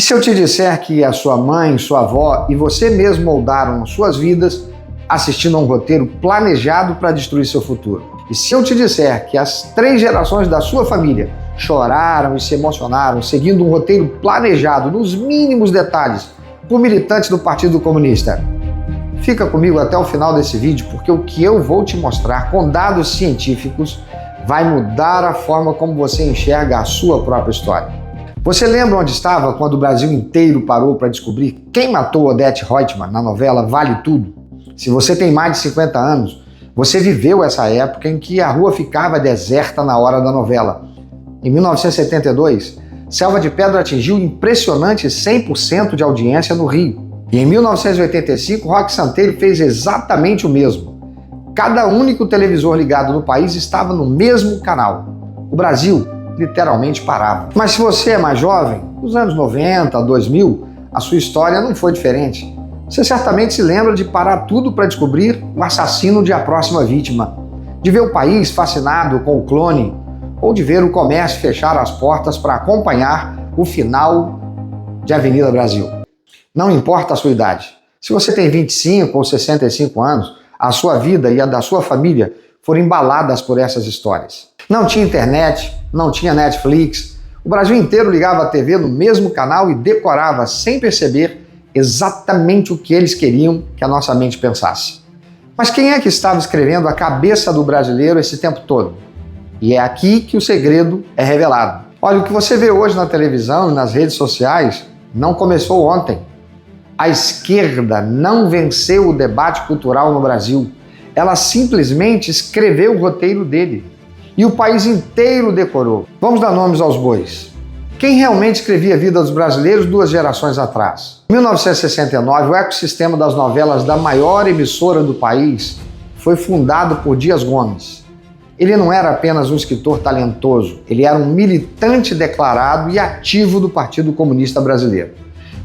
se eu te disser que a sua mãe, sua avó e você mesmo moldaram suas vidas assistindo a um roteiro planejado para destruir seu futuro? E se eu te disser que as 3 gerações da sua família choraram e se emocionaram seguindo um roteiro planejado nos mínimos detalhes por militantes do Partido Comunista? Fica comigo até o final desse vídeo, porque o que eu vou te mostrar com dados científicos vai mudar a forma como você enxerga a sua própria história. Você lembra onde estava quando o Brasil inteiro parou para descobrir quem matou Odete Roitman na novela Vale Tudo? Se você tem mais de 50 anos, você viveu essa época em que a rua ficava deserta na hora da novela. Em 1972, Selva de Pedra atingiu impressionante 100% de audiência no Rio. E em 1985, Roque Santeiro fez exatamente o mesmo. Cada único televisor ligado no país estava no mesmo canal. O Brasil literalmente parava. Mas se você é mais jovem, nos anos 90, 2000, a sua história não foi diferente. Você certamente se lembra de parar tudo para descobrir o assassino de A Próxima Vítima, de ver o país fascinado com o clone, ou de ver o comércio fechar as portas para acompanhar o final de Avenida Brasil. Não importa a sua idade. Se você tem 25 ou 65 anos, a sua vida e a da sua família foram embaladas por essas histórias. Não tinha internet, não tinha Netflix. O Brasil inteiro ligava a TV no mesmo canal e decorava, sem perceber, exatamente o que eles queriam que a nossa mente pensasse. Mas quem é que estava escrevendo a cabeça do brasileiro esse tempo todo? E é aqui que o segredo é revelado. Olha, o que você vê hoje na televisão e nas redes sociais não começou ontem. A esquerda não venceu o debate cultural no Brasil. Ela simplesmente escreveu o roteiro dele. E o país inteiro decorou. Vamos dar nomes aos bois. Quem realmente escrevia a vida dos brasileiros 2 gerações atrás? Em 1969, o ecossistema das novelas da maior emissora do país foi fundado por Dias Gomes. Ele não era apenas um escritor talentoso, ele era um militante declarado e ativo do Partido Comunista Brasileiro.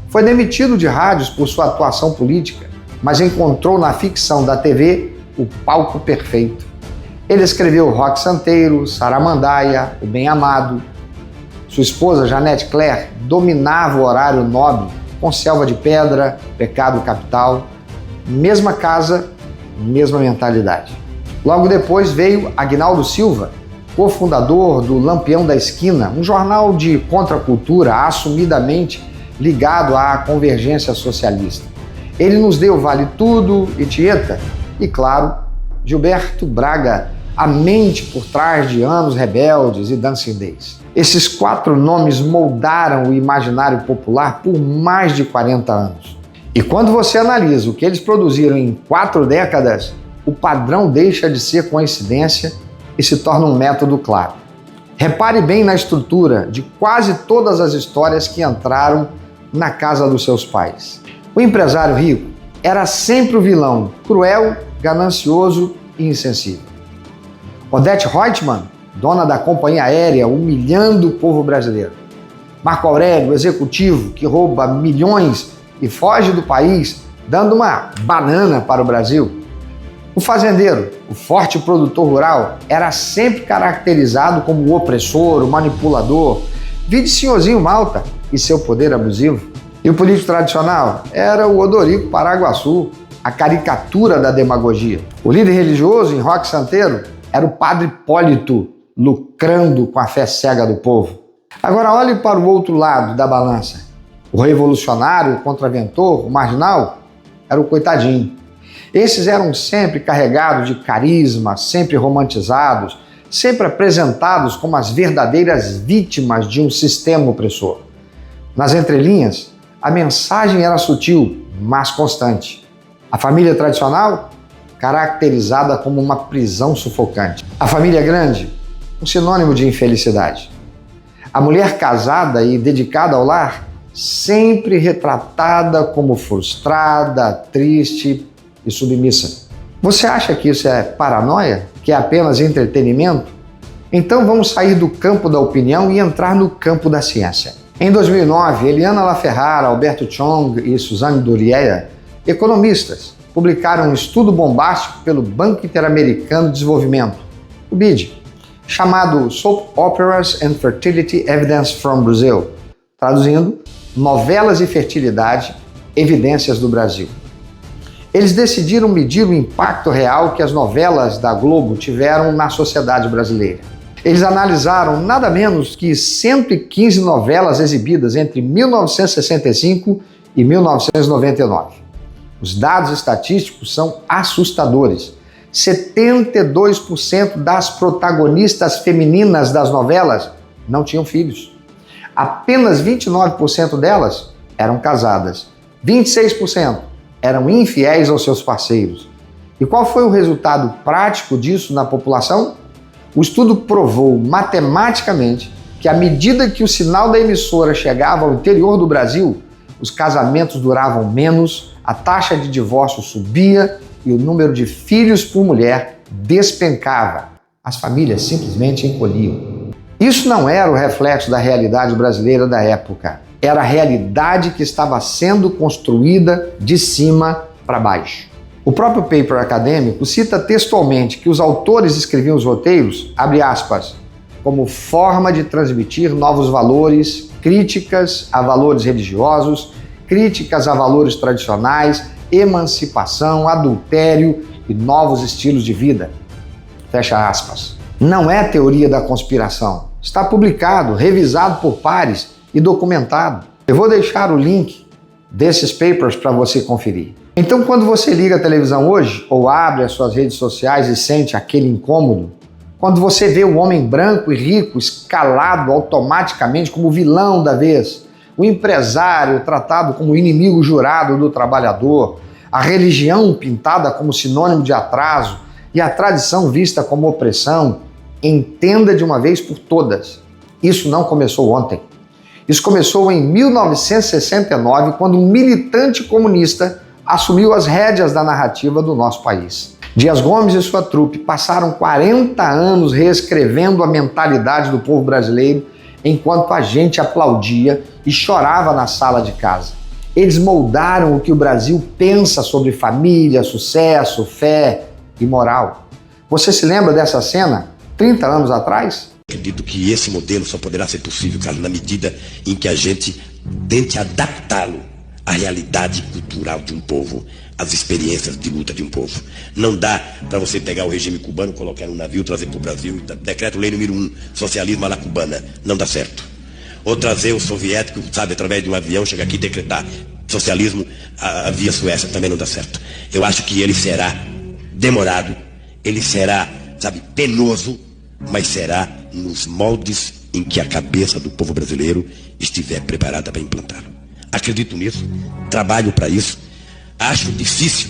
Foi demitido de rádios por sua atuação política, mas encontrou na ficção da TV o palco perfeito. Ele escreveu Roque Santeiro, Saramandaia, O Bem Amado. Sua esposa, Janete Claire, dominava o horário nobre com Selva de Pedra, Pecado Capital. Mesma casa, mesma mentalidade. Logo depois veio Agnaldo Silva, cofundador do Lampião da Esquina, um jornal de contracultura assumidamente ligado à convergência socialista. Ele nos deu Vale Tudo e Tieta e, claro, Gilberto Braga, a mente por trás de Anos Rebeldes e Dancing Days. Esses 4 nomes moldaram o imaginário popular por mais de 40 anos. E quando você analisa o que eles produziram em 4 décadas, o padrão deixa de ser coincidência e se torna um método claro. Repare bem na estrutura de quase todas as histórias que entraram na casa dos seus pais. O empresário rico era sempre o vilão, cruel, ganancioso e insensível. Odete Roitman, dona da companhia aérea, humilhando o povo brasileiro. Marco Aurélio, executivo que rouba milhões e foge do país, dando uma banana para o Brasil. O fazendeiro, o forte produtor rural, era sempre caracterizado como o opressor, o manipulador. Vide Senhorzinho Malta e seu poder abusivo. E o político tradicional era o Odorico Paraguaçu, a caricatura da demagogia. O líder religioso, em Roque Santeiro, era o padre Hipólito, lucrando com a fé cega do povo. Agora olhe para o outro lado da balança. O revolucionário, o contraventor, o marginal, era o coitadinho. Esses eram sempre carregados de carisma, sempre romantizados, sempre apresentados como as verdadeiras vítimas de um sistema opressor. Nas entrelinhas, a mensagem era sutil, mas constante. A família tradicional, caracterizada como uma prisão sufocante. A família grande, um sinônimo de infelicidade. A mulher casada e dedicada ao lar, sempre retratada como frustrada, triste e submissa. Você acha que isso é paranoia? Que é apenas entretenimento? Então vamos sair do campo da opinião e entrar no campo da ciência. Em 2009, Eliana Laferrara, Alberto Chong e Suzanne Durier, economistas, publicaram um estudo bombástico pelo Banco Interamericano de Desenvolvimento, o BID, chamado Soap Operas and Fertility Evidence from Brazil, traduzindo, Novelas e Fertilidade, Evidências do Brasil. Eles decidiram medir o impacto real que as novelas da Globo tiveram na sociedade brasileira. Eles analisaram nada menos que 115 novelas exibidas entre 1965 e 1999. Os dados estatísticos são assustadores. 72% das protagonistas femininas das novelas não tinham filhos. Apenas 29% delas eram casadas. 26% eram infiéis aos seus parceiros. E qual foi o resultado prático disso na população? O estudo provou matematicamente que à medida que o sinal da emissora chegava ao interior do Brasil, os casamentos duravam menos, a taxa de divórcio subia e o número de filhos por mulher despencava. As famílias simplesmente encolhiam. Isso não era o reflexo da realidade brasileira da época. Era a realidade que estava sendo construída de cima para baixo. O próprio paper acadêmico cita textualmente que os autores escreviam os roteiros, abre aspas, como forma de transmitir novos valores, críticas a valores religiosos, críticas a valores tradicionais, emancipação, adultério e novos estilos de vida. Fecha aspas. Não é teoria da conspiração. Está publicado, revisado por pares e documentado. Eu vou deixar o link desses papers para você conferir. Então, quando você liga a televisão hoje, ou abre as suas redes sociais e sente aquele incômodo, quando você vê o homem branco e rico escalado automaticamente como vilão da vez, o empresário tratado como inimigo jurado do trabalhador, a religião pintada como sinônimo de atraso e a tradição vista como opressão, entenda de uma vez por todas, isso não começou ontem. Isso começou em 1969, quando um militante comunista assumiu as rédeas da narrativa do nosso país. Dias Gomes e sua trupe passaram 40 anos reescrevendo a mentalidade do povo brasileiro, enquanto a gente aplaudia e chorava na sala de casa. Eles moldaram o que o Brasil pensa sobre família, sucesso, fé e moral. Você se lembra dessa cena 30 anos atrás? Acredito que esse modelo só poderá ser possível, Carlos, na medida em que a gente tente adaptá-lo à realidade cultural de um povo, às experiências de luta de um povo. Não dá para você pegar o regime cubano, colocar num navio, trazer para o Brasil, decreto-lei número 1, socialismo à la cubana. Não dá certo. Ou trazer o soviético, sabe, através de um avião, chegar aqui e decretar socialismo via Suécia, também não dá certo. Eu acho que ele será demorado, ele será, sabe, penoso, mas será nos moldes em que a cabeça do povo brasileiro estiver preparada para implantá-lo. Acredito nisso, trabalho para isso, acho difícil,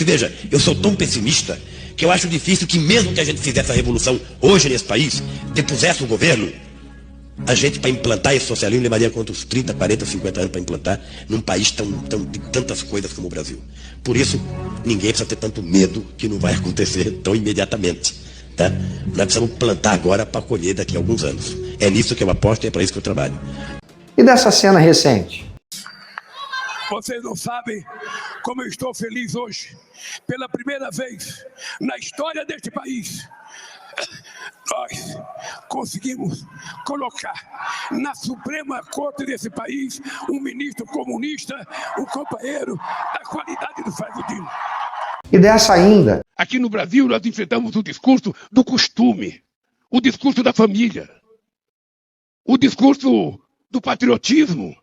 veja, eu sou tão pessimista que eu acho difícil que mesmo que a gente fizesse a revolução hoje nesse país, depusesse o governo, a gente para implantar esse socialismo levaria quantos 30, 40, 50 anos para implantar num país de tantas coisas como o Brasil. Por isso, ninguém precisa ter tanto medo que não vai acontecer tão imediatamente. Tá? Nós precisamos plantar agora para colher daqui a alguns anos. É nisso que eu aposto e é para isso que eu trabalho. E dessa cena recente? Vocês não sabem como eu estou feliz hoje. Pela primeira vez na história deste país, nós conseguimos colocar na Suprema Corte desse país um ministro comunista, um companheiro da qualidade do Flávio Dino. E dessa ainda? Aqui no Brasil nós enfrentamos o discurso do costume, o discurso da família, o discurso do patriotismo.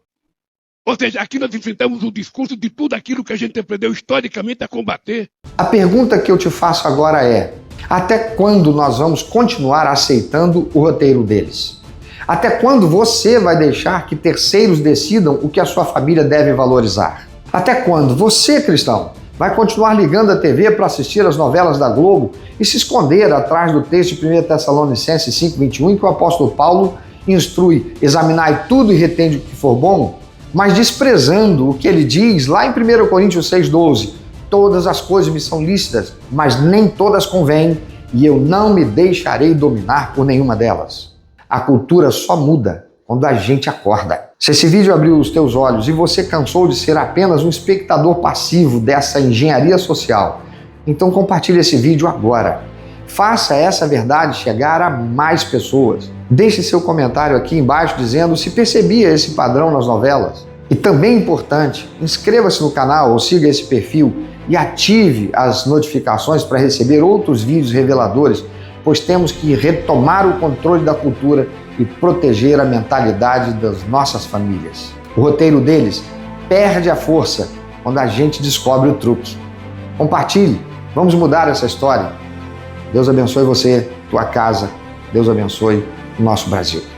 Ou seja, aqui nós enfrentamos o discurso de tudo aquilo que a gente aprendeu historicamente a combater. A pergunta que eu te faço agora é: até quando nós vamos continuar aceitando o roteiro deles? Até quando você vai deixar que terceiros decidam o que a sua família deve valorizar? Até quando você, cristão, vai continuar ligando a TV para assistir as novelas da Globo e se esconder atrás do texto de 1 Tessalonicenses 5,21, em que o apóstolo Paulo instrui: examinai tudo e retende o que for bom, mas desprezando o que ele diz lá em 1 Coríntios 6,12, todas as coisas me são lícitas, mas nem todas convêm, e eu não me deixarei dominar por nenhuma delas. A cultura só muda quando a gente acorda. Se esse vídeo abriu os teus olhos e você cansou de ser apenas um espectador passivo dessa engenharia social, então compartilhe esse vídeo agora. Faça essa verdade chegar a mais pessoas. Deixe seu comentário aqui embaixo dizendo se percebia esse padrão nas novelas. E também importante, inscreva-se no canal ou siga esse perfil e ative as notificações para receber outros vídeos reveladores, pois temos que retomar o controle da cultura e proteger a mentalidade das nossas famílias. O roteiro deles perde a força quando a gente descobre o truque. Compartilhe, vamos mudar essa história. Deus abençoe você, tua casa, Deus abençoe o nosso Brasil.